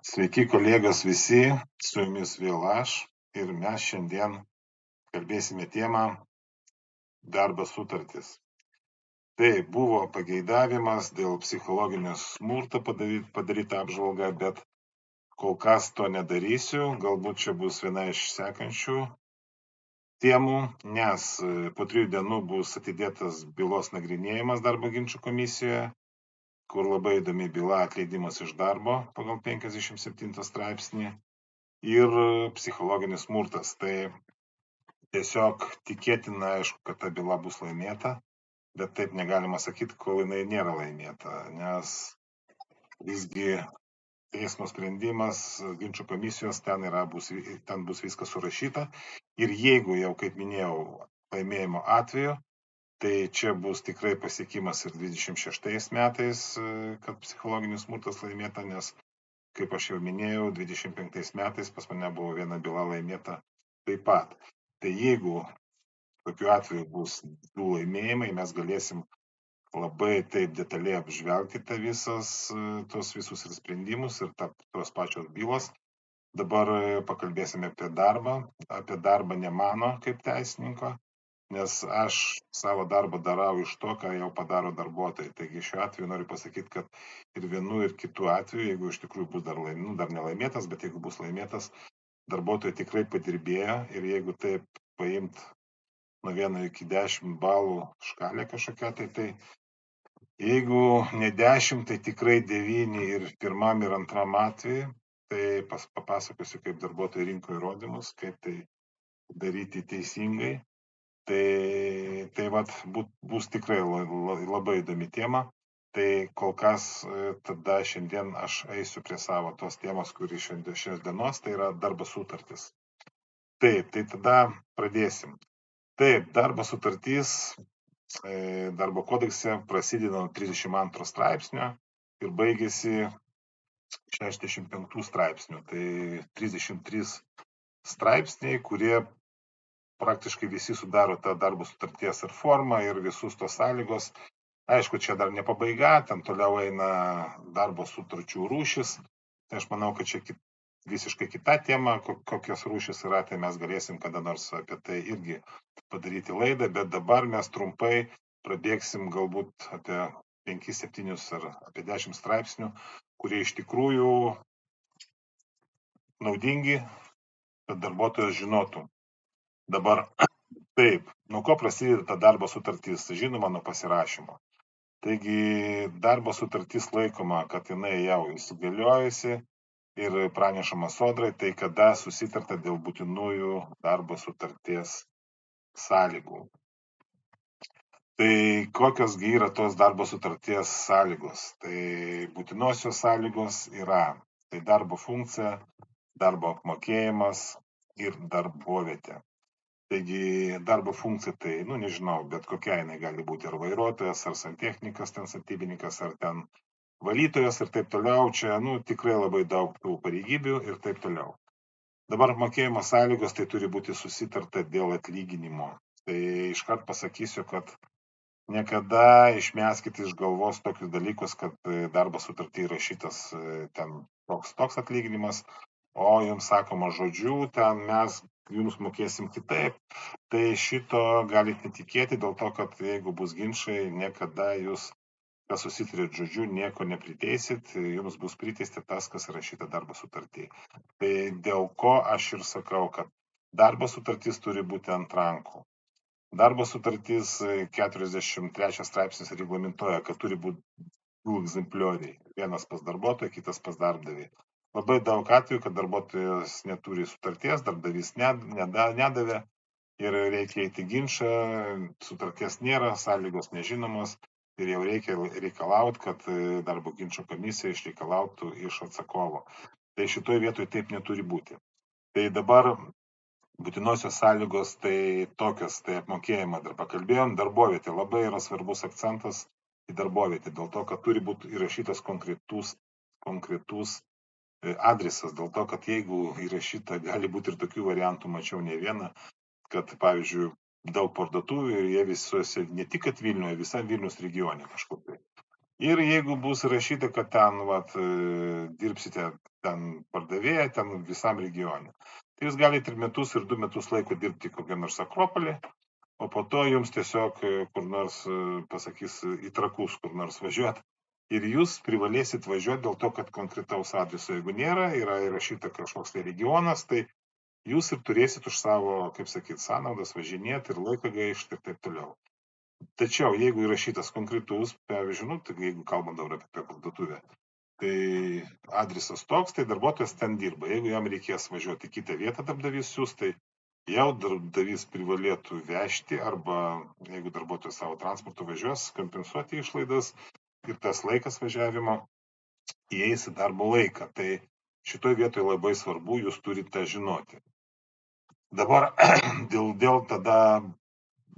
Sveiki kolegos visi, su jumis vėl aš ir mes šiandien kalbėsime temą darbo sutartis. Tai buvo pageidavimas dėl psichologinio smurto padaryta apžvalga, bet kol kas to nedarysiu, galbūt čia bus viena iš sekančių temų, nes po 3 dienų bus atidėtas bylos nagrinėjimas darbo ginčų komisijoje, kur labai įdomi byla atleidimas iš darbo pagal 57 straipsnį. Ir psichologinis smurtas. Tai tiesiog tikėtina, aišku, kad ta byla bus laimėta, bet taip negalima sakyti, kol jinai nėra laimėta, nes visgi teismo sprendimas, ginčų komisijos, ten bus viskas surašyta. Ir jeigu jau, kaip minėjau, laimėjimo atveju, tai čia bus tikrai pasiekimas ir 26 metais, kad psichologinis smurtas laimėta, nes kaip aš jau minėjau, 25 metais pas mane buvo viena byla laimėta taip pat. Tai jeigu tokiu atveju bus 2 laimėjimai, mes galėsim labai taip detaliai apžvelgti tos visus ir sprendimus ir tos pačios bylos. Dabar pakalbėsime apie darbą ne mano kaip teisininko, nes aš savo darbą darau iš to, ką jau padaro darbuotojai. Taigi šiuo atveju noriu pasakyti, kad ir vienu ir kitu atveju, jeigu iš tikrųjų bus dar nelaimėtas, bet jeigu bus laimėtas, darbuotojai tikrai padirbėjo ir jeigu taip paimt nuo 1 iki 10 balų škalė kažkokia, tai jeigu ne 10, tai tikrai 9 ir pirmam ir antram atvejui, tai papasakosiu, kaip darbuotojai rinko įrodymus, kaip tai daryti teisingai. Tai vat bus tikrai labai įdomi tema. Tai kol kas tada šiandien aš eisiu prie savo tos temos, kuri šios dienos, tai yra darbo sutartis. Taip, tai tada pradėsim. Taip, darbo sutartis darbo kodekse prasideda nuo 32 straipsnio ir baigėsi 65 straipsnių. Tai 33 straipsniai, kurie praktiškai visi sudaro tą darbo sutarties ir formą ir visus tos sąlygos. Aišku, čia dar ne pabaiga, ten toliau eina darbo sutarčių rūšis. Tai aš manau, kad čia visiškai kita tema, kokios rūšis yra, tai mes galėsim kada nors apie tai irgi padaryti laidą, bet dabar mes trumpai prabėgsim galbūt apie 5-7 ar apie 10 straipsnių, kurie iš tikrųjų naudingi, kad darbuotojas žinotų. Dabar taip, nuo ko prasideda ta darbo sutartis? Žinoma, nuo pasirašymo. Taigi darbo sutartis laikoma, kad jinai jau įsigaliojusi ir pranešama sodrai, tai kada susitarta dėl būtinųjų darbo sutarties sąlygų. Tai kokiosgi yra tos darbo sutarties sąlygos? Tai būtinosios sąlygos yra tai darbo funkcija, darbo apmokėjimas ir darbovietė. Taigi darbo funkcija tai, nežinau, bet kokia jinai gali būti ar vairuotojas, ar santechnikas, ten statybininkas, ar ten valytojas ir taip toliau. Čia, tikrai labai daug tų pareigybių ir taip toliau. Dabar apmokėjimo sąlygos tai turi būti susitarta dėl atlyginimo. Tai iškart pasakysiu, kad niekada išmeskite iš galvos tokius dalykus, kad darbo sutarty įrašytas ten toks atlyginimas, o jums sakoma žodžiu, ten mes jums mokėsim kitaip, tai šito galite netikėti dėl to, kad jeigu bus ginčai, niekada jūs, kas susitarėt žodžiu, nieko nepriteisit, jums bus priteista tas, kas rašyta darbo sutarty. Tai dėl ko aš ir sakau, kad darbo sutartis turi būti ant rankų. Darbo sutartis 43 straipsnis reglamentuoja, kad turi būti 2 egzemplioriai, vienas pas darbuotoją, kitas pas darbdavį. Labai daug atvejų, kad darbuotojas neturi sutarties, darbdavys nedavė ir reikia eiti ginčą, sutarties nėra, sąlygos nežinomos ir jau reikia reikalauti, kad darbo ginčo komisija išreikalautų iš atsakovo. Tai šitoj vietoj taip neturi būti. Tai dabar būtinosios sąlygos tai tokios, tai apmokėjimą dar pakalbėjom, darbovietė labai yra svarbus akcentas į darbovietę, dėl to, kad turi būti įrašytas konkretus adresas, dėl to, kad jeigu įrašyta, gali būti ir tokių variantų, mačiau ne vieną, kad, pavyzdžiui, daug parduotuvių ir jie visuose, ne tik kad Vilniuje, visam Vilnius regione kažkur tai. Ir jeigu bus rašyta, kad ten dirbsite ten pardavėja, ten visam regione, tai jūs galite ir metus, ir 2 metus laiko dirbti kokią nors Akropolį, o po to jums tiesiog kur nors pasakys į Trakus kur nors važiuot. Ir jūs privalėsit važiuoti dėl to, kad konkretaus adreso, jeigu nėra, yra įrašyta kažkoks tai regionas, tai jūs ir turėsit už savo, kaip sakyt, sąnaudas važinėti ir laiką gaišti ir taip toliau. Tačiau jeigu įrašytas konkretus, pavyzdžiui, tai jeigu kalbam dabar apie parduotuvę, tai adresas toks, tai darbuotojas ten dirba. Jeigu jam reikės važiuoti į kitą vietą, darbdavys siūs, tai jau darbdavys privalėtų vežti arba jeigu darbuotojas savo transportu važiuos, kompensuoti išlaidas ir tas laikas važiavimo įeis į darbo laiką. Tai šitoj vietoj labai svarbu, jūs turite žinoti. Dabar dėl tada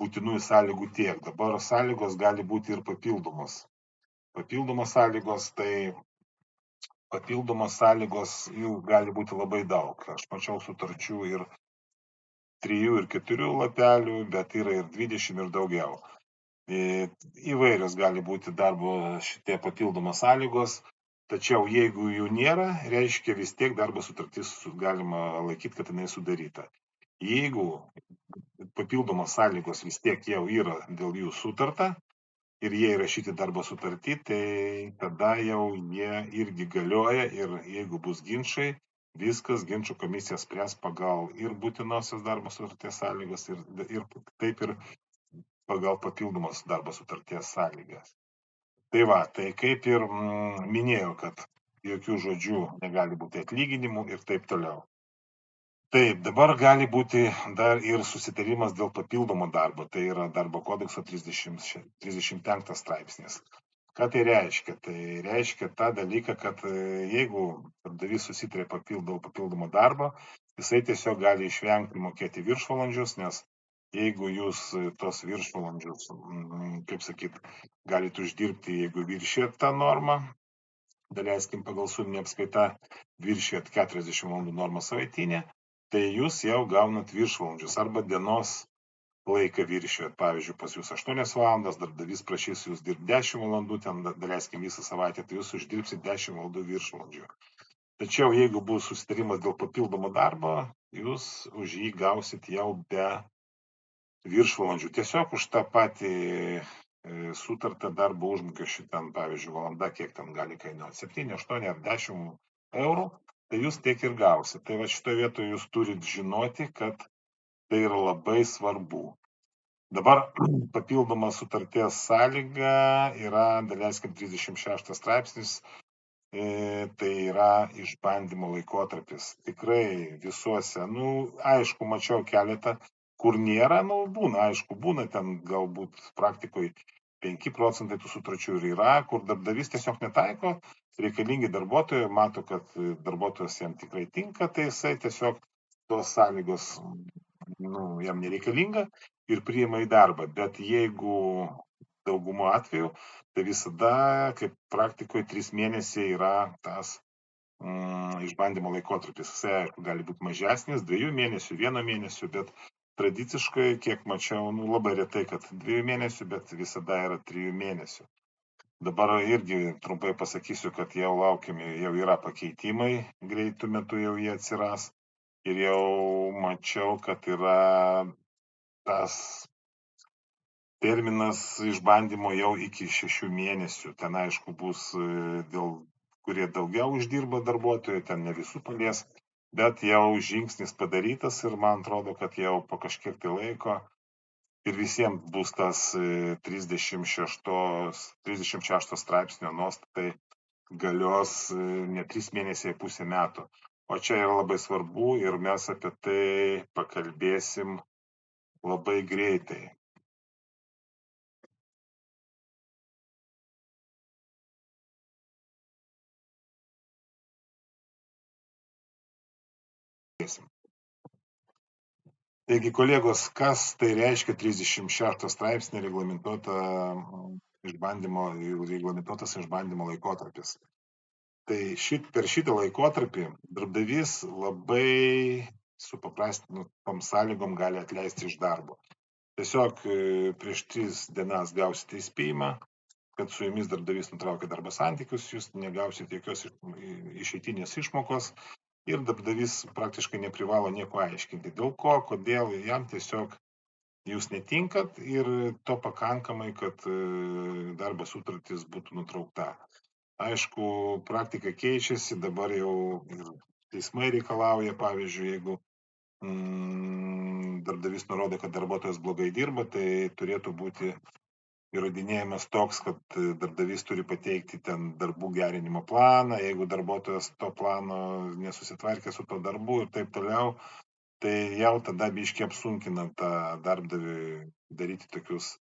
būtinųjų sąlygų tiek. Dabar sąlygos gali būti ir papildomos. Papildomos sąlygos jų gali būti labai daug. Aš mačiau sutarčių ir 3 ir 4 lapelių, bet yra ir 20 ir daugiau. Įvairios gali būti darbo šitie papildomos sąlygos, tačiau jeigu jų nėra, reiškia vis tiek darbo sutartis galima laikyti, kad jinai sudaryta. Jeigu papildomos sąlygos vis tiek jau yra dėl jų sutarta ir jie įrašyti darbo sutartį, tai tada jau jie irgi galioja ir jeigu bus ginčai, viskas ginčų komisija spręs pagal ir būtinosios darbo sutarties sąlygas ir taip ir pagal papildomos darbo sutarties sąlygas. Tai va, tai kaip ir minėjau, kad jokių žodžių negali būti atlyginimų ir taip toliau. Taip, dabar gali būti dar ir susitarimas dėl papildomo darbo, tai yra darbo kodekso 35 straipsnis. Ką tai reiškia? Tai reiškia tą dalyką, kad jeigu darbdavys susitarė papildomo darbo, jisai tiesiog gali išvengti mokėti viršvalandžius, nes jeigu jūs tos viršvalandžius, kaip sakyt, galite uždirbti, jeigu viršijat tą normą, daleiskim pagal suminę apskaitą viršijat 40 valandų normą savaitinę, tai jūs jau gaunat viršvalandžius arba dienos laiką viršijat. Pavyzdžiui, pas jūs 8 valandas, darbdavys prašys jūs dirbti 10 valandų, ten daleiskim visą savaitę, tai jūs uždirbsit 10 valandų viršvalandžių. Tačiau jeigu bus susitarimas dėl papildomo darbo, jūs už jį gausit jau be viršvalandžių. Tiesiog už tą patį sutartą darbo užmokesčių, ten pavyzdžiui valanda, kiek ten gali kainuoti, 7, 8 ar 10 eurų, tai jūs tiek ir gausit. Tai va šitoje vietoje jūs turit žinoti, kad tai yra labai svarbu. Dabar papildoma sutarties sąlyga yra, daleiskim, 36 straipsnis, tai yra išbandymo laikotarpis. Tikrai visuose, aišku, mačiau keletą, kur nėra, būna, aišku, būna ten galbūt praktikoje 5 procentai tų sutarčių ir yra, kur darbdavys tiesiog netaiko, reikalingi darbuotojai, mato, kad darbuotojas jam tikrai tinka, tai jisai tiesiog tos sąlygos jam nereikalinga ir priima į darbą. Bet jeigu daugumo atveju, tai visada, kaip praktikoje, 3 mėnesiai yra tas išbandymo laikotarpis. Jisai, aišku, gali būti mažesnis, 2 mėnesių, 1 mėnesio, bet tradiciškai, kiek mačiau, labai retai, kad 2 mėnesių, bet visada yra 3 mėnesių. Dabar irgi trumpai pasakysiu, kad jau laukiami, jau yra pakeitimai, greitų metų jau jie atsiras. Ir jau mačiau, kad yra tas terminas išbandymo jau iki 6 mėnesių. Ten, aišku, bus kurie daugiau uždirba darbuotojai, ten ne visų palies, bet jau žingsnis padarytas ir man atrodo, kad jau po kažkiek tai laiko ir visiems bus tas 36 straipsnio nuostatai galios ne 3 mėnesiai, pusę metų. O čia yra labai svarbu ir mes apie tai pakalbėsim labai greitai. Taigi, kolegos, kas tai reiškia 36 straipsnį reglamentuotas išbandymo laikotarpis? Tai per šitą laikotarpį darbdavys labai supaprastinom sąlygom gali atleisti iš darbo. Tiesiog prieš 3 dienas gausite įspėjimą, kad su jumis darbdavys nutraukia darbo santykius, jūs negausite jokios išeitinės išmokos ir darbdavys praktiškai neprivalo nieko aiškinti. Dėl ko, kodėl, jam tiesiog jūs netinkat ir to pakankamai, kad darbo sutartis būtų nutraukta. Aišku, praktika keičiasi, dabar jau ir teismai reikalauja, pavyzdžiui, jeigu darbdavys nurodo, kad darbuotojas blogai dirba, tai turėtų būti įrodinėjimas toks, kad darbdavys turi pateikti ten darbų gerinimo planą, jeigu darbuotojas to plano nesusitvarkė su to darbu ir taip toliau, tai jau tada biškiai apsunkina tą darbdavį daryti tokius,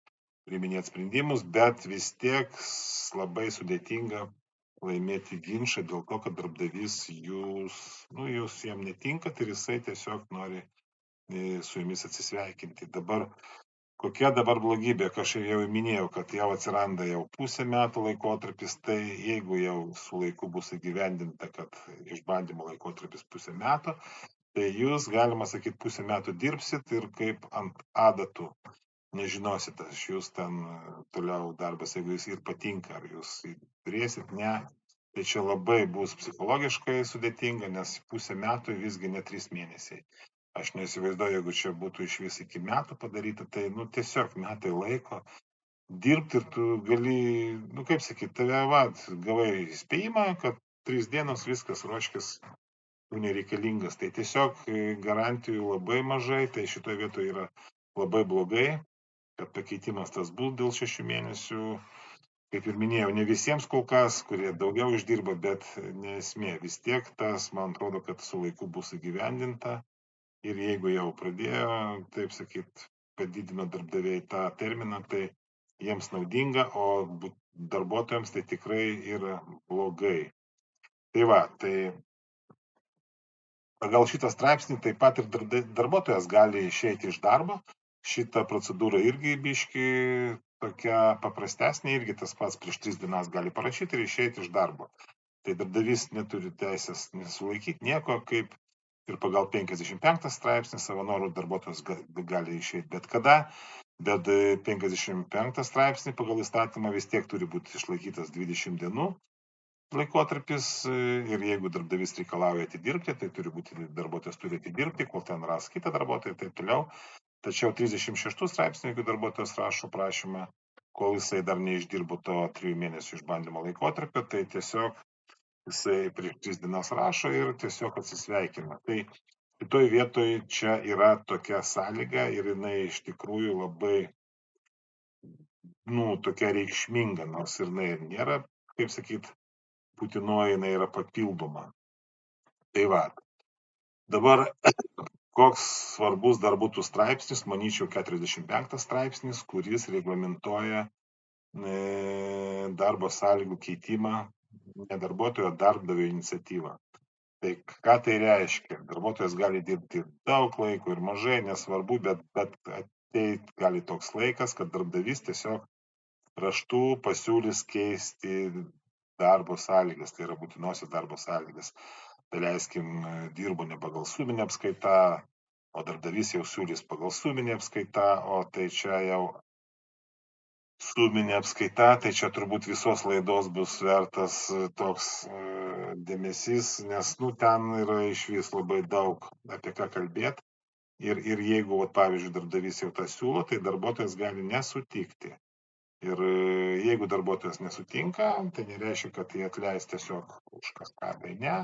priiminėti sprendimus, bet vis tiek labai sudėtinga laimėti ginčą dėl to, kad darbdavys jūs jam netinkat ir jisai tiesiog nori su jumis atsisveikinti. Dabar kokia dabar blogybė, aš jau minėjau, kad jau atsiranda jau pusę metų laikotarpis, tai jeigu jau su laiku bus įgyvendinta, kad išbandymo laikotarpis pusę metų, tai jūs, galima sakyti, pusę metų dirbsit ir kaip ant adatų nežinosit, aš jūs ten toliau darbas, jeigu jis ir patinka, ar jūs turėsit, ne. Tai čia labai bus psichologiškai sudėtinga, nes pusę metų visgi ne 3 mėnesiai. Aš neįsivaizduoju, jeigu čia būtų iš vis iki metų padaryta, tai tiesiog metai laiko dirbti ir tu gali, kaip sakyti, tave gavai įspėjimą, kad 3 dienos viskas ruoškis, tu nereikalingas. Tai tiesiog garantijų labai mažai, tai šitoje vietoje yra labai blogai, kad pakeitimas tas bus dėl 6 mėnesių. Kaip ir minėjau, ne visiems kol kas, kurie daugiau uždirba, bet nesmė. Vis tiek tas, man atrodo, kad su laiku bus įgyvendinta. Ir jeigu jau pradėjo, taip sakyt, padidino darbdaviai tą terminą, tai jiems naudinga, o darbuotojams tai tikrai yra blogai. Tai pagal šitą straipsnį taip pat ir darbuotojas gali išeiti iš darbo. Šita procedūra irgi biški tokia paprastesnė, irgi tas pats prieš 3 dienas gali parašyti ir išeiti iš darbo. Tai darbdavys neturi teisės nesulaikyti nieko, kaip ir pagal 55 straipsnį savo norų darbuotojas gali išeiti bet kada, bet 55 straipsnį pagal įstatymą vis tiek turi būti išlaikytas 20 dienų laikotarpis ir jeigu darbdavys reikalauja atidirbti, tai turi būti darbuotojas turi atidirbti, kol ten ras kitą darbuotoją ir taip toliau. Tačiau 36 straipsnį, jeigu darbuotojas rašo prašymą, kol jisai dar neišdirbo to 3 mėnesių išbandymo laikotarpio, tai tiesiog jisai prieš 3 dienas rašo ir tiesiog atsisveikina. Tai šitoj vietoj čia yra tokia sąlyga ir jinai iš tikrųjų labai, tokia reikšminga, nors ir jinai nėra, kaip sakyt, būtinoji, jinai yra papildoma. Tai dabar koks svarbus dar būtų straipsnis, manyčiau 45 straipsnis, kuris reglamentuoja darbo sąlygų keitimą ne darbuotojo, darbdavio iniciatyvą. Tai ką tai reiškia? Darbuotojas gali dirbti daug laiko ir mažai, nesvarbu, bet ateit gali toks laikas, kad darbdavys tiesiog raštu pasiūlys keisti darbo sąlygas, tai yra būtinosios darbo sąlygas. Daleiskim, dirbo ne pagal suminę apskaitą, o darbdavys jau siūlys pagal suminę apskaitą, o tai čia jau suminė apskaita, tai čia turbūt visos laidos bus vertas toks dėmesys, nes ten yra iš vis labai daug apie ką kalbėti. Ir jeigu, pavyzdžiui, darbdavys jau tą siūlo, tai darbuotojas gali nesutikti. Ir jeigu darbuotojas nesutinka, tai nereiškia, kad jį atleis tiesiog už kažką, tai ne.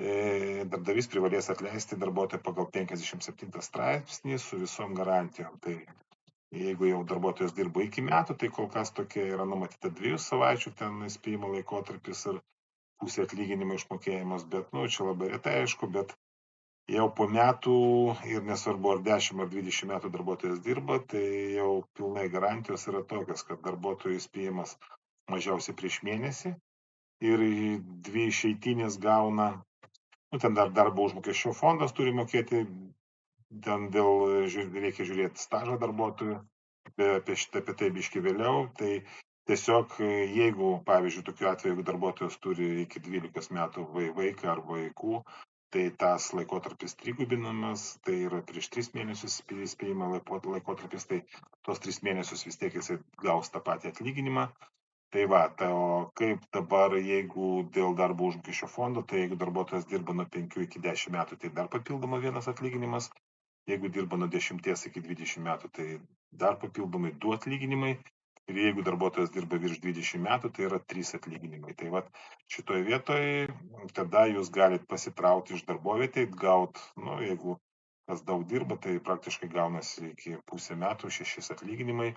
Darbdavys privalės atleisti darbuotoją pagal 57 straipsnį su visom garantijom. Tai jeigu jau darbuotojas dirbo iki metų, tai kol kas tokia yra numatyta 2 savaičių ten įspėjimo laikotarpis ir pusė atlyginimo išmokėjimas, bet čia labai retai aišku, bet jau po metų ir nesvarbu ar 10 ar 20 metų darbuotojas dirba, tai jau pilnai garantijos yra tokios, kad darbuotojų įspėjimas mažiausiai prieš mėnesį ir 2 išeitinės gauna, ten dar darbo užmokesčio fondas turi mokėti, ten reikia žiūrėti stažą darbuotojų, apie tai biški vėliau, tai tiesiog jeigu, pavyzdžiui, tokiu atveju, jeigu darbuotojas turi iki 12 metų vaiką ar vaikų, tai tas laikotarpis trigubinamas, tai yra prieš 3 mėnesius įspėjimo laikotarpis, tai tos 3 mėnesius vis tiek jisai gaus tą patį atlyginimą, Tai va, o kaip dabar, jeigu dėl darbo užmokesčio fondo, tai jeigu darbuotojas dirba nuo 5 iki 10 metų, tai dar papildoma vienas atlyginimas. Jeigu dirba nuo 10 iki 20 metų, tai dar papildomai 2 atlyginimai. Ir jeigu darbuotojas dirba virš 20 metų, tai yra 3 atlyginimai. Tai va, šitoje vietoje tada jūs galite pasitraukti iš darbovietę, gauti, nu, jeigu kas daug dirba, tai praktiškai gaunasi iki pusę metų 6 atlyginimai.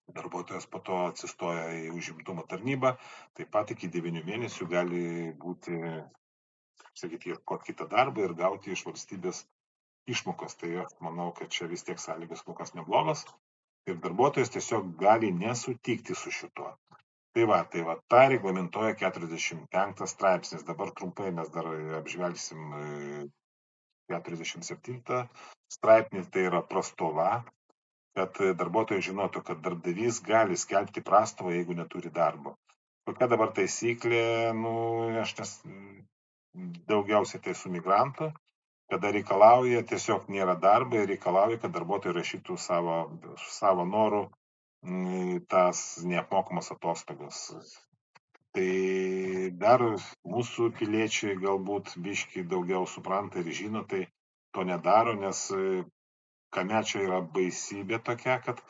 Darbuotojas po to atsistoja į užimtumo tarnybą, taip pat iki 9 mėnesių gali būti, sakyti, ieškoti kitą darbą ir gauti iš valstybės išmokas. Tai aš manau, kad čia vis tiek sąlygos kol kas neblogos ir darbuotojas tiesiog gali nesutikti su šituo. Tai va, tą reglamentuoja 45 straipsnis. Dabar trumpai mes dar apžvelgsim 47 straipsnį, tai yra prastova, kad darbuotojai žinotų, kad darbdavys gali skelbti prastovą, jeigu neturi darbo. Kokia dabar taisyklė, nu, aš daugiausiai tai su migrantu, kada reikalauja, tiesiog nėra darbo ir reikalauja, kad darbuotojai rašytų savo norų tas neapmokamas atostogas. Tai dar mūsų piliečiai galbūt biški daugiau supranta ir žino, tai to nedaro, nes kame čia yra baisybė tokia, kad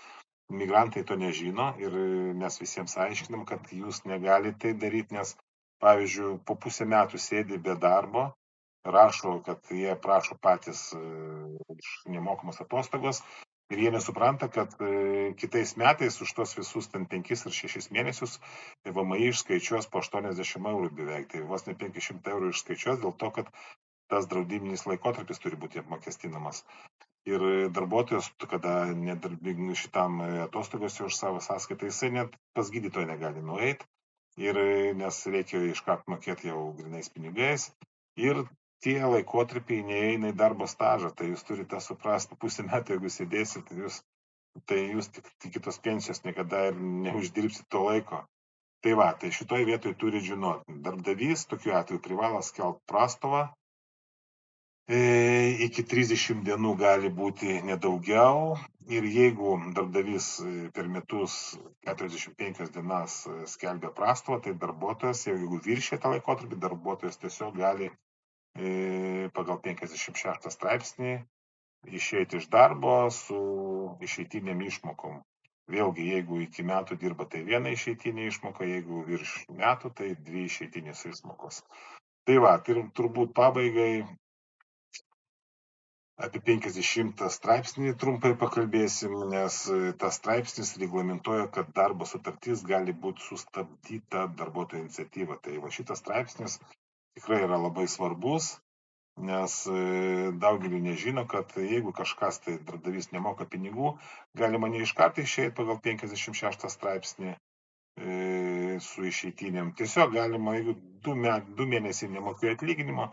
migrantai to nežino ir mes visiems aiškinam, kad jūs negalite tai daryti, nes, pavyzdžiui, po pusę metų sėdi be darbo, rašo, kad jie prašo patys nemokamos atostogos ir jie nesupranta, kad kitais metais už tos visus ten 5 ar 6 mėnesius VMI išskaičiuos po 80 eurų beveik, tai vos ne 500 eurų išskaičiuos dėl to, kad tas draudiminis laikotarpis turi būti apmokestinamas. Ir darbuotojas, kada nedarbingai šitam atostogose už savo sąskaitą, jisai net pas gydytoją negali nueiti, ir nes reikia iškart mokėti jau grinais pinigais. Ir tie laikotarpiai neįeina į darbo stažą, tai jūs turite suprasti, pusę metų, jeigu sėdėsit, tai jūs tik kitos pensijos niekada ir neuždirbsit to laiko. Tai va, tai šitoj vietoj turi žinoti, darbdavys tokiu atveju privalo skelbti prastovą, iki 30 dienų gali būti nedaugiau ir jeigu darbdavys per metus 45 dienas skelbia prastovą, tai darbuotojas, jeigu viršė tą laikotarpį, darbuotojas tiesiog gali pagal 56 straipsnį išeiti iš darbo su išeitinėm išmokom. Vėlgi, jeigu iki metų dirba, tai viena išeitinė išmoka, jeigu virš metų, tai 2 išeitinės išmokos. Tai va, turbūt pabaigai apie 50 straipsnį trumpai pakalbėsim, nes tas straipsnis reglamentuoja, kad darbo sutartis gali būti sustabdyta darbuotojo iniciatyva. Tai va šitas straipsnis tikrai yra labai svarbus, nes daugelį nežino, kad jeigu kažkas tai darbdavys nemoka pinigų, galima ne iš karto išeiti pagal 56 straipsnį su išeitinėm. Tiesiog galima, jeigu 2 mėnesiai nemokėjo atlyginimo,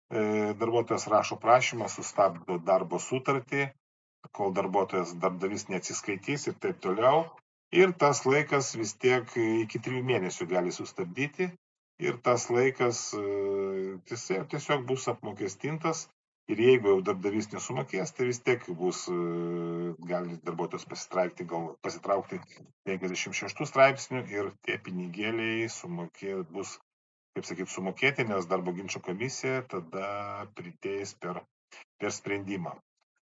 darbuotojas rašo prašymą, sustabdo darbo sutartį, kol darbdavys neatsiskaitys ir taip toliau. Ir tas laikas vis tiek iki 3 mėnesių gali sustabdyti ir tas laikas tiesiog bus apmokestintas ir jeigu jau darbdavys nesumokės, tai vis tiek gali darbuotojas pasitraukti 56 straipsnių ir tie pinigėliai bus, kaip sakyti, sumokėti, nes darbo ginčų komisija tada priteis per sprendimą.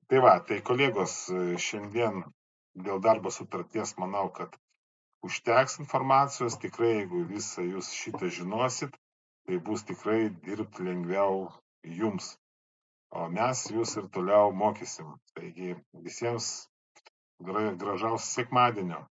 Tai va, tai kolegos, šiandien dėl darbo sutarties manau, kad užteks informacijos, tikrai jeigu visą jūs šitą žinosit, tai bus tikrai dirbti lengviau jums, o mes jūs ir toliau mokysim. Taigi visiems gražaus sekmadienio.